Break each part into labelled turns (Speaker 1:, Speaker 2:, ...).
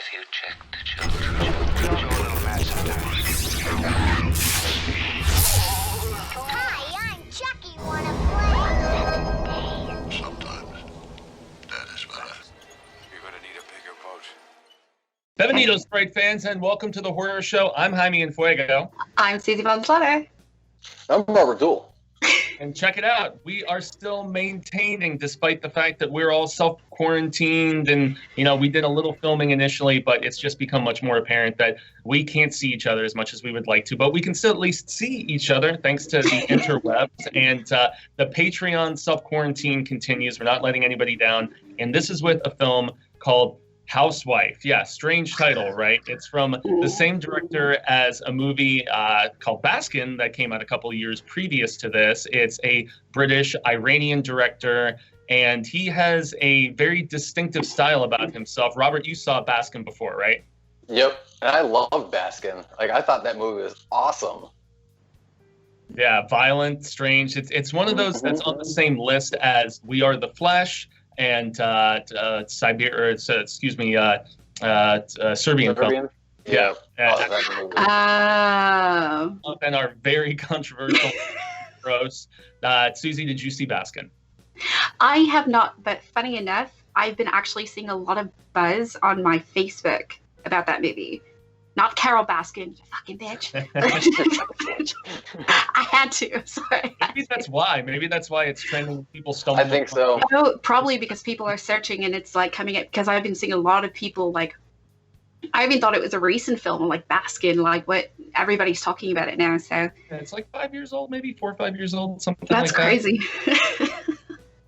Speaker 1: Have you checked the children? You're a little mad sometimes.
Speaker 2: Hi, I'm Chucky. Wanna play?
Speaker 3: Sometimes that is better.
Speaker 1: You're gonna need a bigger boat.
Speaker 4: Bienvenidos, Sprite fans, and welcome to the Horror Show. I'm Jaime and Fuego.
Speaker 5: I'm Susie von Flutter.
Speaker 6: I'm Robert Duell.
Speaker 4: And check it out. We are still maintaining, despite the fact that we're all self-quarantined and, we did a little filming initially, but it's just become much more apparent that we can't see each other as much as we would like to, but we can still at least see each other thanks to the interwebs. And the Patreon self-quarantine continues. We're not letting anybody down. And this is with a film called Housewife. Yeah, strange title, right? It's from the same director as a movie called Baskin that came out a couple of years previous to this. It's a British Iranian director, and he has a very distinctive style about himself. Robert, you saw Baskin before, right?
Speaker 6: Yep, and I love Baskin. I thought that movie was awesome.
Speaker 4: Yeah, violent, strange. It's one of those that's on the same list as We Are the Flesh and Serbian film.
Speaker 6: Yeah.
Speaker 4: And are very controversial. Gross. Susie, did you see Baskin?
Speaker 5: I have not, but funny enough, I've been actually seeing a lot of buzz on my Facebook about that movie. Not Carol Baskin, you fucking bitch. I had to, sorry.
Speaker 4: Maybe that's why. Maybe that's why it's trending. People stumble.
Speaker 6: I think so.
Speaker 5: Oh, probably because people are searching and it's like coming up, because I've been seeing a lot of people like, I even thought it was a recent film, like Baskin, like what everybody's talking about it now. So
Speaker 4: it's like 5 years old, maybe 4 or 5 years old, something
Speaker 5: that's
Speaker 4: like that.
Speaker 5: crazy.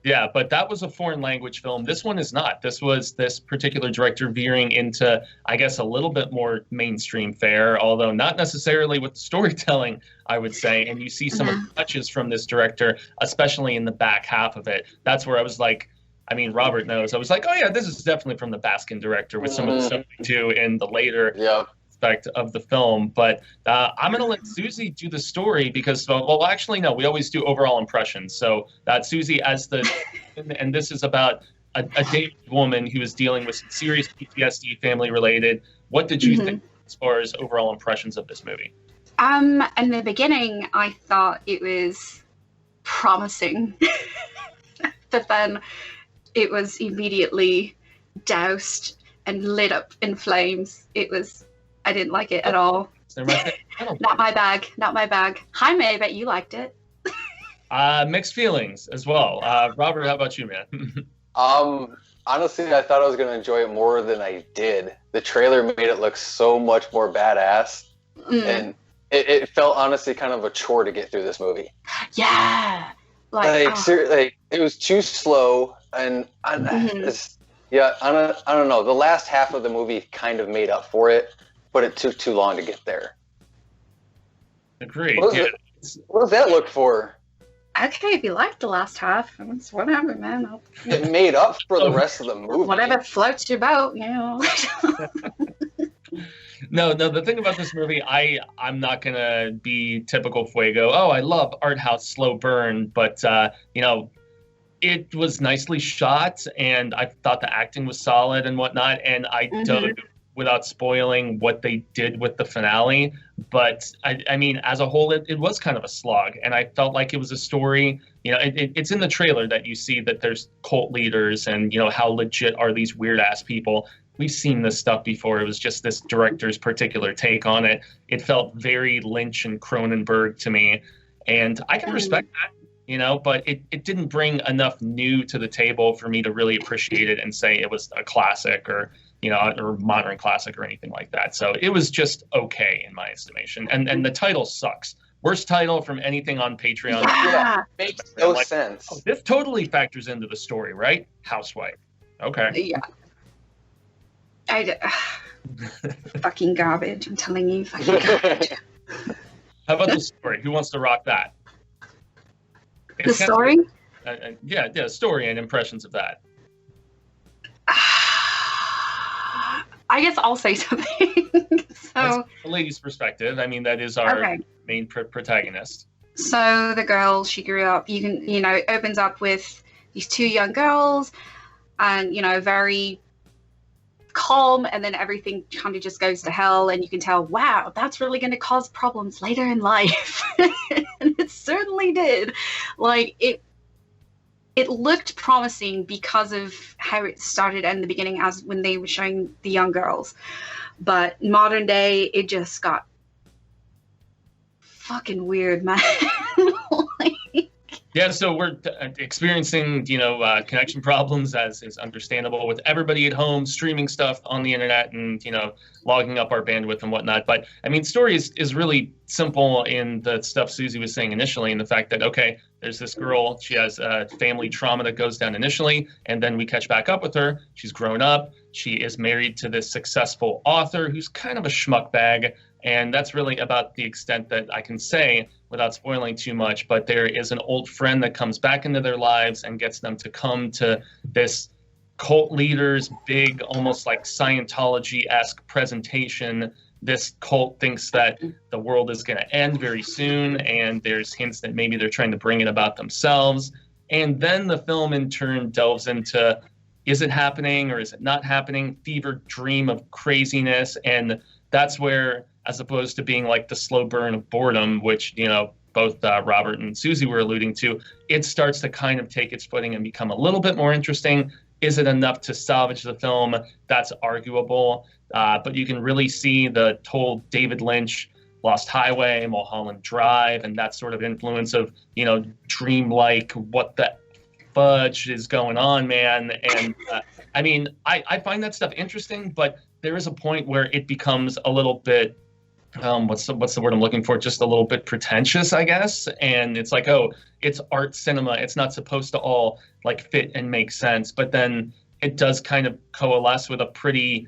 Speaker 4: Yeah, but that was a foreign language film. This one is not. This was this particular director veering into, I guess, a little bit more mainstream fare, although not necessarily with the storytelling, I would say. And you see some of the touches from this director, especially in the back half of it. That's where I was like, I mean, Robert knows. I was like, oh, yeah, this is definitely from the Baskin director with some of the stuff we do in the later aspect of the film. But I'm going to let Susie do the story because, well, actually, no, we always do overall impressions. So Susie, as the, and this is about a Danish woman who is dealing with some serious PTSD, family related. What did you think as far as overall impressions of this movie?
Speaker 5: In the beginning, I thought it was promising, but then it was immediately doused and lit up in flames. I didn't like it at all. Not my bag. Jaime, I bet you liked it.
Speaker 4: Mixed feelings as well. Robert, how about you, man?
Speaker 6: Honestly, I thought I was going to enjoy it more than I did. The trailer made it look so much more badass. And it felt honestly kind of a chore to get through this movie.
Speaker 5: Yeah.
Speaker 6: Seriously, it was too slow. And I don't know. The last half of the movie kind of made up for it, but it took too long to get there.
Speaker 4: Agreed.
Speaker 6: What does that look for?
Speaker 5: Okay, if you liked the last half, it's whatever, man.
Speaker 6: It made up for the rest of the movie.
Speaker 5: Whatever floats your boat,
Speaker 4: No, the thing about this movie, I'm not going to be typical Fuego. Oh, I love art house slow burn, but, it was nicely shot, and I thought the acting was solid and whatnot, and I dug, without spoiling, what they did with the finale. But, I mean, as a whole, it was kind of a slog, and I felt like it was a story. It's in the trailer that you see that there's cult leaders and, how legit are these weird-ass people. We've seen this stuff before. It was just this director's particular take on it. It felt very Lynch and Cronenberg to me, and I can respect that. But it didn't bring enough new to the table for me to really appreciate it and say it was a classic or modern classic or anything like that. So it was just okay in my estimation. And the title sucks. Worst title from anything on Patreon.
Speaker 6: Yeah, makes no sense.
Speaker 4: Oh, this totally factors into the story, right? Housewife. Okay.
Speaker 5: Yeah. Fucking garbage, I'm telling you. Fucking garbage.
Speaker 4: How about the story? Who wants to rock that?
Speaker 5: The story?
Speaker 4: Story and impressions of that.
Speaker 5: I guess I'll say something. So,
Speaker 4: the lady's perspective. I mean, that is our main protagonist.
Speaker 5: So the girl, she grew up, it opens up with these two young girls and, very calm, and then everything kind of just goes to hell, and you can tell, wow, that's really going to cause problems later in life. And it certainly did. Like, it looked promising because of how it started in the beginning, as when they were showing the young girls. But modern day, it just got fucking weird, man. Like,
Speaker 4: Yeah, so we're experiencing, connection problems, as is understandable, with everybody at home streaming stuff on the internet and, logging up our bandwidth and whatnot. But, I mean, story is really simple in the stuff Susie was saying initially, and the fact that, okay, there's this girl, she has family trauma that goes down initially, and then we catch back up with her. She's grown up. She is married to this successful author who's kind of a schmuck bag, and that's really about the extent that I can say without spoiling too much. But there is an old friend that comes back into their lives and gets them to come to this cult leader's big, almost like Scientology-esque presentation. This cult thinks that the world is going to end very soon, and there's hints that maybe they're trying to bring it about themselves. And then the film in turn delves into, is it happening or is it not happening? Fever dream of craziness. And that's where, as opposed to being like the slow burn of boredom, which, both Robert and Susie were alluding to, it starts to kind of take its footing and become a little bit more interesting. Is it enough to salvage the film? That's arguable. But you can really see the whole David Lynch, Lost Highway, Mulholland Drive, and that sort of influence of, dreamlike, what the fudge is going on, man. And I mean, I find that stuff interesting, but there is a point where it becomes a little bit, what's the word I'm looking for? Just a little bit pretentious, I guess. And it's like, oh, it's art cinema. It's not supposed to all like fit and make sense. But then it does kind of coalesce with a pretty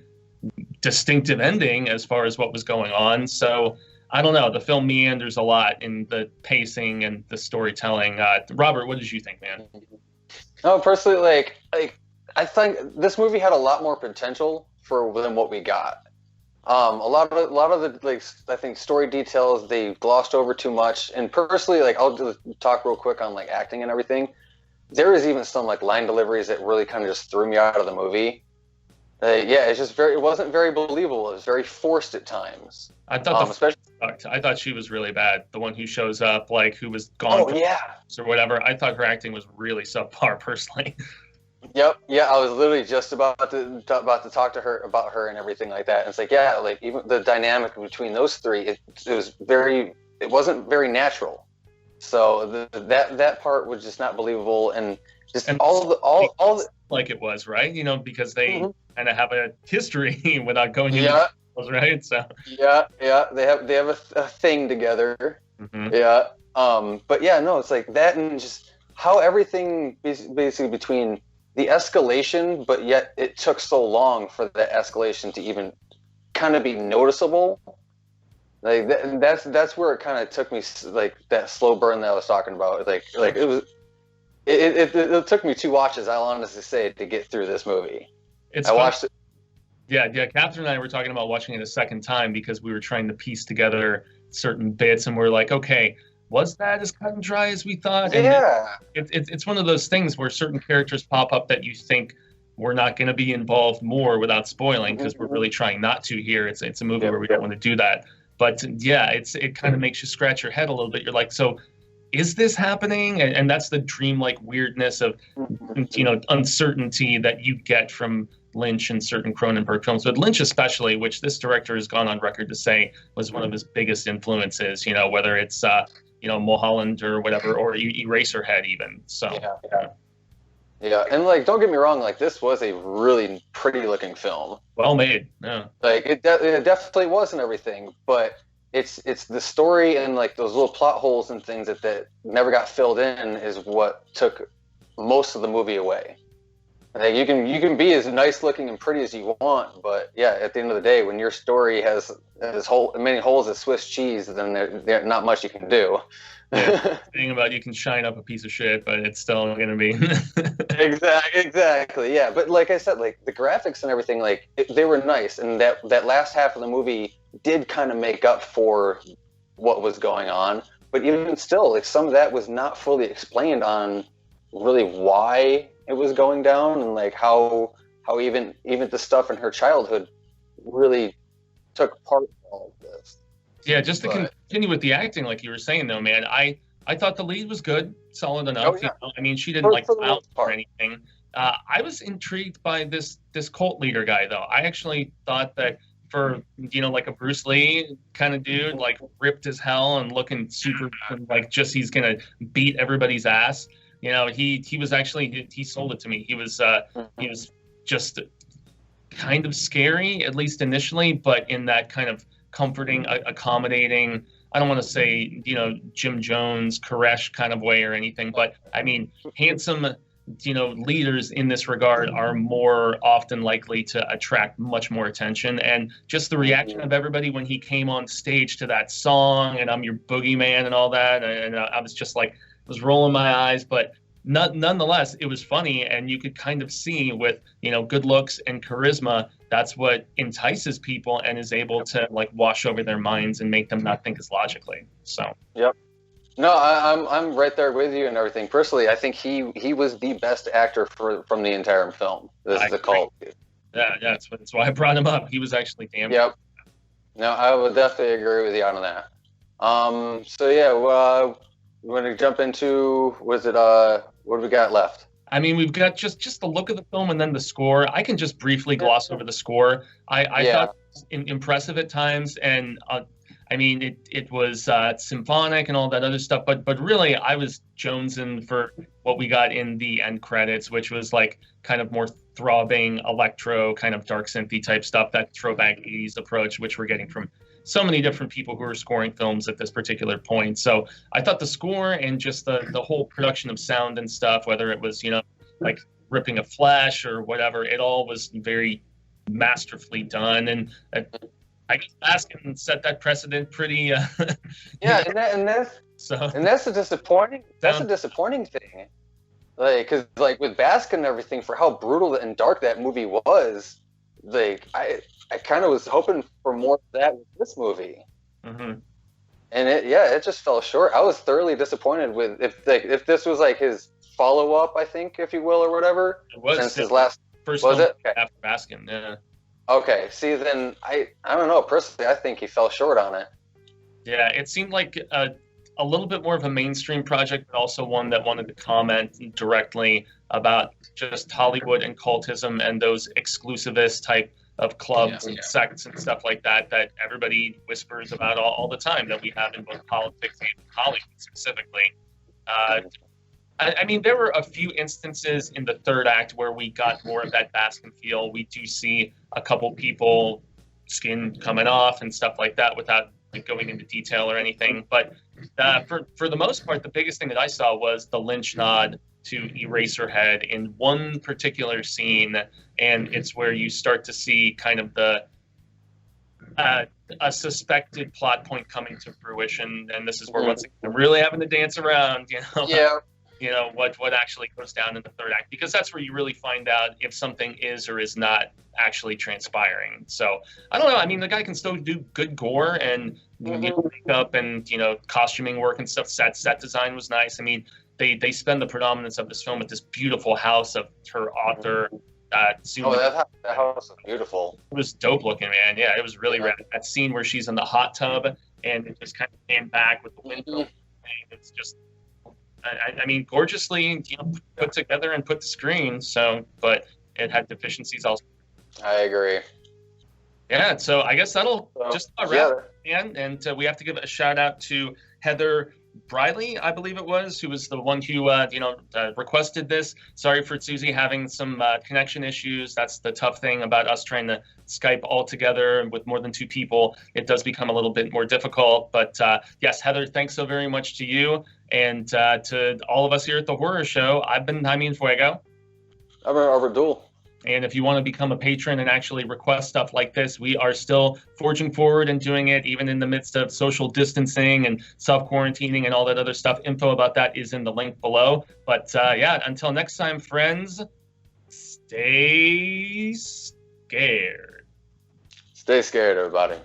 Speaker 4: distinctive ending as far as what was going on. So I don't know. The film meanders a lot in the pacing and the storytelling. Robert, what did you think, man?
Speaker 6: No, personally, like I think this movie had a lot more potential than what we got. A lot of the I think story details they glossed over too much. And personally, I'll just talk real quick on acting and everything. There is even some line deliveries that really kind of just threw me out of the movie. It's just it wasn't very believable. It was very forced at times.
Speaker 4: I thought I thought she was really bad. The one who shows up, who was gone or whatever. I thought her acting was really subpar, personally.
Speaker 6: Yep. Yeah, I was literally just about to talk to her about her and everything like that. And it's even the dynamic between those three, it wasn't very natural. So that part was just not believable, and all
Speaker 4: like it was, right? Because they kind of have a history without going into details, right? So
Speaker 6: they have a thing together.
Speaker 4: Mm-hmm.
Speaker 6: But it's like that, and just how everything basically between the escalation, but yet it took so long for that escalation to even kind of be noticeable. That's where it kind of took me, that slow burn that I was talking about. It took me 2 watches, I'll honestly say, to get through this movie. I watched it.
Speaker 4: Yeah. Catherine and I were talking about watching it a second time because we were trying to piece together certain bits, and we're like, okay, was that as cut and dry as we thought? And it's one of those things where certain characters pop up that you think we're not going to be involved more without spoiling, because we're really trying not to here. It's a movie where we don't want to do that. But it kind of makes you scratch your head a little bit. You're like, so is this happening? And that's the dreamlike weirdness of, uncertainty that you get from Lynch and certain Cronenberg films, but Lynch especially, which this director has gone on record to say was one of his biggest influences, whether it's, Mulholland or whatever, or Eraserhead even. So,
Speaker 6: Yeah, and don't get me wrong, this was a really pretty looking film.
Speaker 4: Well made, yeah.
Speaker 6: It definitely was and everything, but it's the story and those little plot holes and things that never got filled in is what took most of the movie away. You can be as nice looking and pretty as you want, but at the end of the day, when your story has many holes as Swiss cheese, then there's not much you can do.
Speaker 4: Yeah, thing about you can shine up a piece of shit, but it's still going to be
Speaker 6: exactly. Yeah, but like I said, the graphics and everything, they were nice, and that last half of the movie did kind of make up for what was going on. But even still, some of that was not fully explained on really why it was going down, and how how even the stuff in her childhood really took part in all of this.
Speaker 4: Yeah, just to
Speaker 6: But-
Speaker 4: continue with the acting, like you were saying, though, man, I thought the lead was good, solid enough.
Speaker 6: Oh, yeah.
Speaker 4: You know? I mean, she didn't
Speaker 6: For the
Speaker 4: out
Speaker 6: most
Speaker 4: or
Speaker 6: part.
Speaker 4: anything. I was intrigued by this cult leader guy, though. I actually thought that for, you know, like a Bruce Lee kind of dude, like ripped as hell and looking super, like just he's gonna beat everybody's ass. You know, he was actually he sold it to me. He was just kind of scary, at least initially, but in that kind of comforting, accommodating. I don't want to say, you know, Jim Jones, Koresh kind of way or anything, but I mean, handsome, you know, leaders in this regard are more often likely to attract much more attention. And just the reaction of everybody when he came on stage to that song and I'm your boogeyman and all that. And I was just like, was rolling my eyes, but nonetheless, it was funny. And you could kind of see with, you know, good looks and charisma, that's what entices people and is able to like wash over their minds and make them not think as logically. So.
Speaker 6: Yep. No, I'm right there with you and everything. Personally, I think he was the best actor from the entire film. This is the cult.
Speaker 4: Yeah, that's why I brought him up. He was actually damn.
Speaker 6: Yep. No, I would definitely agree with you on that. So yeah, we're gonna jump into what do we got left?
Speaker 4: I mean, we've got just the look of the film and then the score. I can just briefly gloss over the score. I thought it was impressive at times, and I mean, it was symphonic and all that other stuff, but really, I was jonesing for what we got in the end credits, which was like kind of more throbbing electro, kind of dark synthy type stuff, that throwback 80s approach, which we're getting from so many different people who are scoring films at this particular point. So I thought the score and just the whole production of sound and stuff, whether it was, you know, like ripping a flash or whatever, it all was very masterfully done. And I guess Baskin set that precedent pretty.
Speaker 6: Yeah, and that's a disappointing. That's a disappointing thing. Like, cause like with Baskin and everything, for how brutal and dark that movie was, like I kind of was hoping for more of that with this movie.
Speaker 4: Mm-hmm.
Speaker 6: And it just fell short. I was thoroughly disappointed with if this was like his follow up, I think, if you will, or whatever.
Speaker 4: It was
Speaker 6: since his last.
Speaker 4: First
Speaker 6: was
Speaker 4: film
Speaker 6: it? Okay.
Speaker 4: After Baskin, yeah.
Speaker 6: Okay, see, then I don't know. Personally, I think he fell short on it.
Speaker 4: Yeah, it seemed like a little bit more of a mainstream project, but also one that wanted to comment directly about just Hollywood and cultism and those exclusivist type of clubs and sects and stuff like that everybody whispers about all the time that we have in both politics and Hollywood specifically. I mean, there were a few instances in the third act where we got more of that Baskin feel. We do see a couple people skin coming off and stuff like that without like going into detail or anything. But for the most part, the biggest thing that I saw was the lynch nod to Eraserhead in one particular scene. And it's where you start to see kind of a suspected plot point coming to fruition. And this is where once again, I'm really having to dance around, you know.
Speaker 6: Yeah.
Speaker 4: You know, what actually goes down in the third act, because that's where you really find out if something is or is not actually transpiring. So I don't know. I mean, the guy can still do good gore and you know, makeup and, you know, costuming work and stuff. Set design was nice. I mean, they spend the predominance of this film at this beautiful house of her author.
Speaker 6: That house is beautiful.
Speaker 4: It was dope looking, man. Yeah, it was really rad. That scene where she's in the hot tub and it just kind of panned back with the window. It's just, I mean, gorgeously, you know, put together and put to screen. So, but it had deficiencies also.
Speaker 6: I agree.
Speaker 4: Yeah, so I guess that'll just about wrap it, and we have to give a shout out to Heather Briley, I believe it was, who was the one who requested this. Sorry for Susie having some connection issues. That's the tough thing about us trying to Skype all together with more than two people. It does become a little bit more difficult. But yes, Heather, thanks so very much to you and to all of us here at the Horror Show. I've been Jaime and Fuego.
Speaker 6: I've been Robert Duell.
Speaker 4: And if you want to become a patron and actually request stuff like this, we are still forging forward and doing it, even in the midst of social distancing and self-quarantining and all that other stuff. Info about that is in the link below. But yeah, until next time, friends, stay scared.
Speaker 6: Stay scared, everybody.